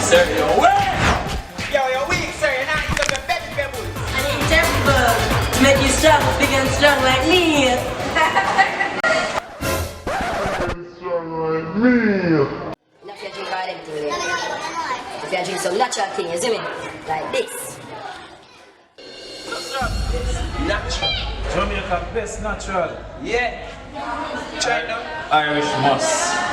Sir, you're weak. Yo, you're weak, sir. You're not even the vegetables. I need temper. Make you strong, big and strong like me. Not if you drink all them things there. If you drink some natural thing, you see me? Like this. Natural. Jamaica best natural. Yeah. Try it now. Irish moss.